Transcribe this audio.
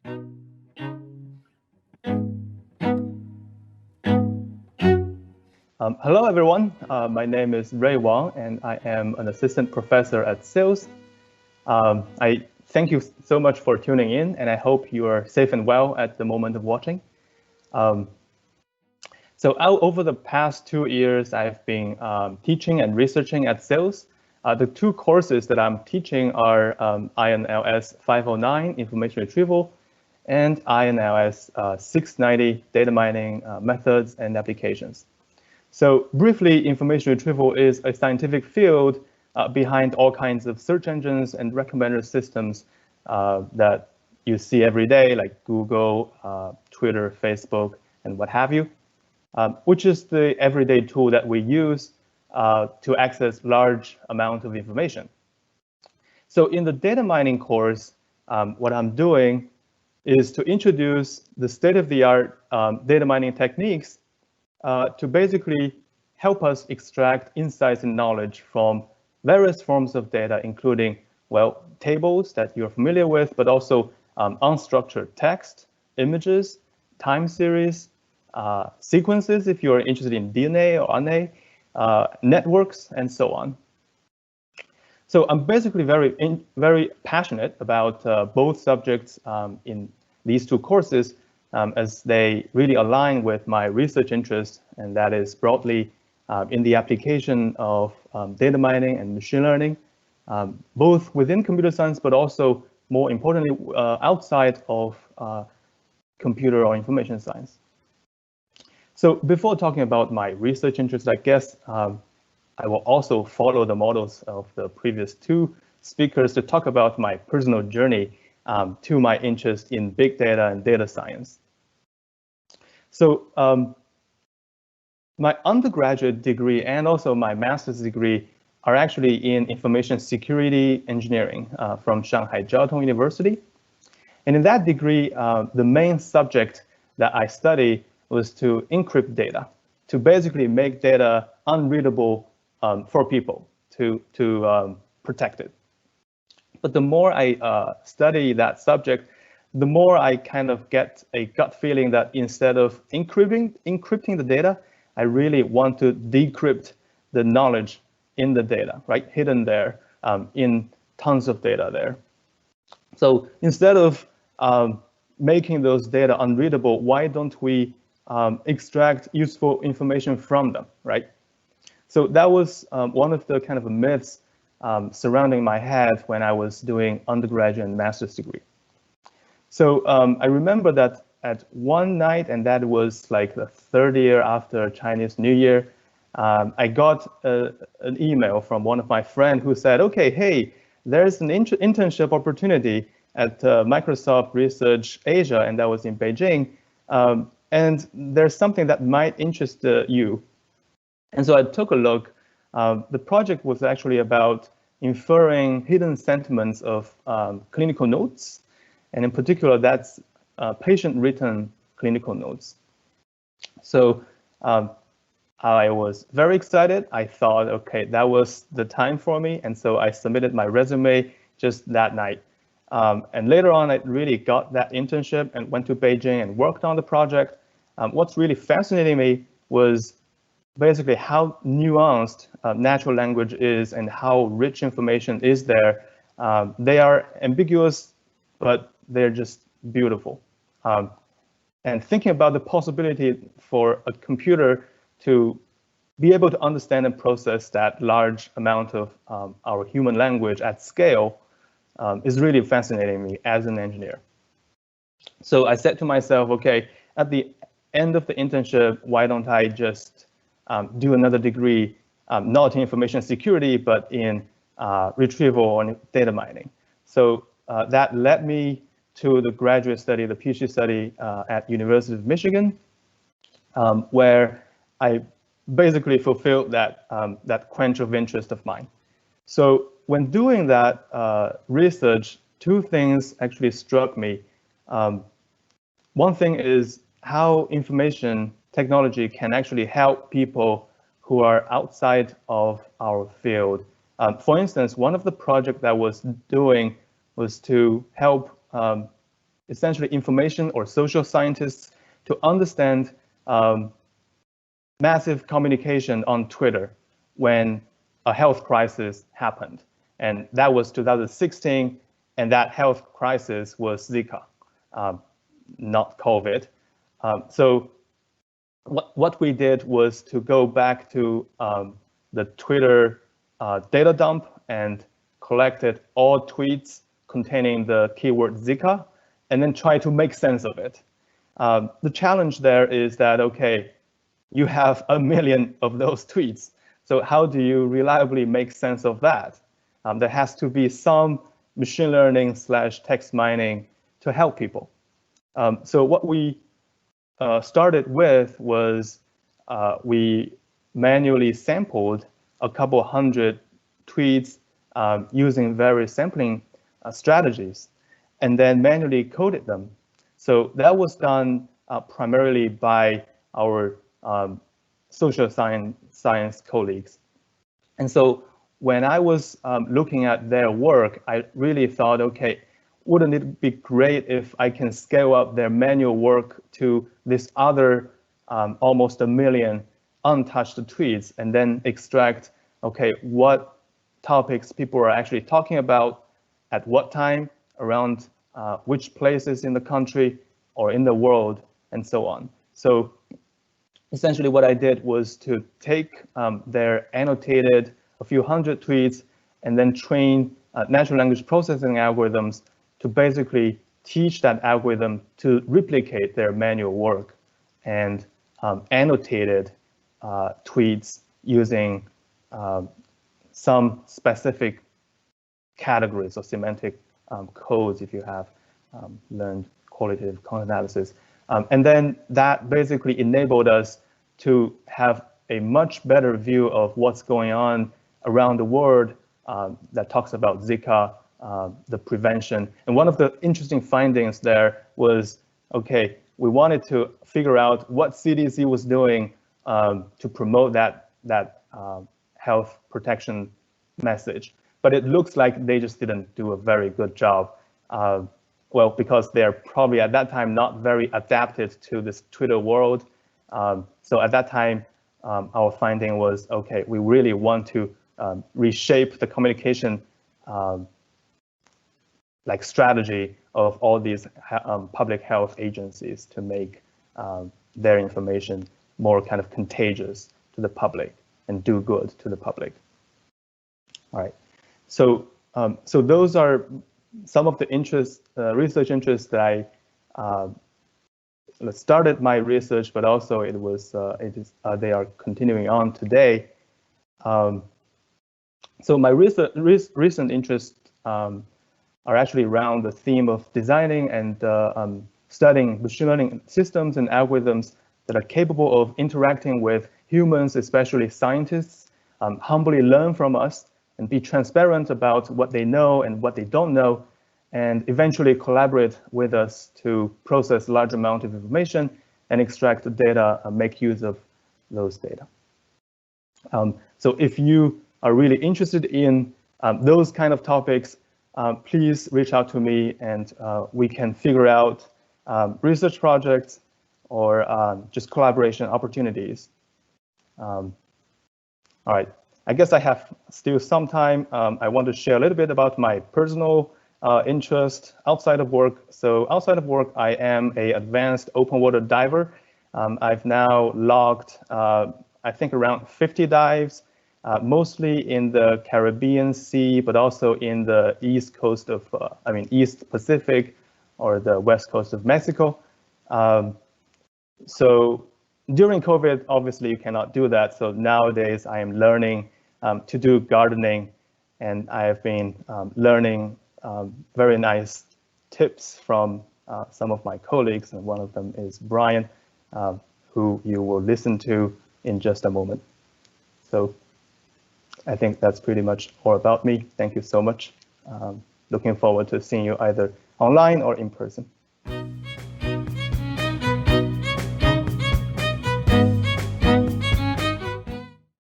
Hello, everyone. My name is Wang, and I am an assistant professor at SILS. I thank you so much for tuning in, and I hope you are safe and well at the moment of watching. Over the past 2 years, I've been teaching and researching at SILS. The two courses that I'm teaching are INLS 509, Information Retrieval, and INLS 690, Data Mining Methods and Applications. So briefly, information retrieval is a scientific field behind all kinds of search engines and recommender systems that you see every day, like Google, Twitter, Facebook, and what have you, which is the everyday tool that we use to access large amounts of information. So in the data mining course, what I'm doing is to introduce the state-of-the-art data mining techniques to basically help us extract insights and knowledge from various forms of data, including, well, tables that you're familiar with, but also unstructured text, images, time series, sequences if you're interested in DNA or RNA, networks, and so on. So I'm basically very passionate about both subjects in these two courses, as they really align with my research interest, and that is broadly in the application of data mining and machine learning, both within computer science, but also more importantly, outside of computer or information science. So before talking about my research interest, I guess I will also follow the models of the previous two speakers to talk about my personal journey to my interest in big data and data science. So my undergraduate degree and also my master's degree are actually in information security engineering from Shanghai Jiao Tong University. And in that degree, the main subject that I study was to encrypt data, to basically make data unreadable for people, to protect it. But the more I study that subject, the more I kind of get a gut feeling that instead of encrypting the data, I really want to decrypt the knowledge in the data, right? Hidden there in tons of data there. So instead of making those data unreadable, why don't we extract useful information from them, right? So that was one of the kind of myths surrounding my head when I was doing undergraduate and master's degree. So I remember that at one night, and that was like the third year after Chinese New Year, I got an email from one of my friends who said, okay, hey, there's an internship opportunity at Microsoft Research Asia, and that was in Beijing, and there's something that might interest you. And so I took a look. The project was actually about inferring hidden sentiments of clinical notes. And in particular, that's patient-written clinical notes. So I was very excited. I thought, okay, that was the time for me. And so I submitted my resume just that night. And later on, I really got that internship and went to Beijing and worked on the project. What's really fascinating me was basically how nuanced natural language is and how rich information is there. They are ambiguous, but they're just beautiful. And thinking about the possibility for a computer to be able to understand and process that large amount of our human language at scale is really fascinating me as an engineer. So I said to myself, okay, at the end of the internship, why don't I just do another degree, not in information security, but in retrieval and data mining. So that led me to the graduate study, the PhD study at University of Michigan, where I basically fulfilled that, that quench of interest of mine. So when doing that research, two things actually struck me. One thing is how information technology can actually help people who are outside of our field. For instance, one of the projects that I was doing was to help essentially information or social scientists to understand massive communication on Twitter when a health crisis happened. And that was 2016, and that health crisis was Zika, not COVID. So what we did was to go back to the Twitter data dump and collected all tweets containing the keyword Zika, and then try to make sense of it. The challenge there is that, okay, you have 1 million of those tweets. So how do you reliably make sense of that? There has to be some machine learning / text mining to help people. So what we started with was we manually sampled a couple hundred tweets using various sampling strategies, and then manually coded them. So that was done primarily by our social science colleagues. And so when I was looking at their work, I really thought, okay, wouldn't it be great if I can scale up their manual work to this other almost 1 million untouched tweets and then extract, okay, what topics people are actually talking about at what time, around which places in the country or in the world, and so on. So essentially what I did was to take their annotated a few hundred tweets and then train natural language processing algorithms to basically teach that algorithm to replicate their manual work and annotated tweets using some specific categories or semantic codes if you have learned qualitative content analysis. And then that basically enabled us to have a much better view of what's going on around the world that talks about Zika, the prevention. And one of the interesting findings there was, okay, we wanted to figure out what CDC was doing to promote that health protection message. But it looks like they just didn't do a very good job. Well, because they're probably at that time not very adapted to this Twitter world. So at that time, our finding was, okay, we really want to reshape the communication like strategy of all these public health agencies to make their information more kind of contagious to the public and do good to the public. All right, so so those are some of the interests, research interests that I started my research, but also it was they are continuing on today. So my recent interests are actually around the theme of designing and studying machine learning systems and algorithms that are capable of interacting with humans, especially scientists, humbly learn from us and be transparent about what they know and what they don't know, and eventually collaborate with us to process large amount of information and extract the data and make use of those data. So if you are really interested in those kind of topics, please reach out to me and we can figure out research projects or just collaboration opportunities. All right, I guess I have still some time. I want to share a little bit about my personal interest outside of work. So outside of work, I am an advanced open water diver. I've now logged, I think, around 50 dives, mostly in the Caribbean Sea, but also in the east coast of, East Pacific or the west coast of Mexico. So during COVID, obviously you cannot do that. So nowadays I am learning to do gardening, and I have been learning very nice tips from some of my colleagues, and one of them is Brian, who you will listen to in just a moment. So I think that's pretty much all about me. Thank you so much. Looking forward to seeing you either online or in person.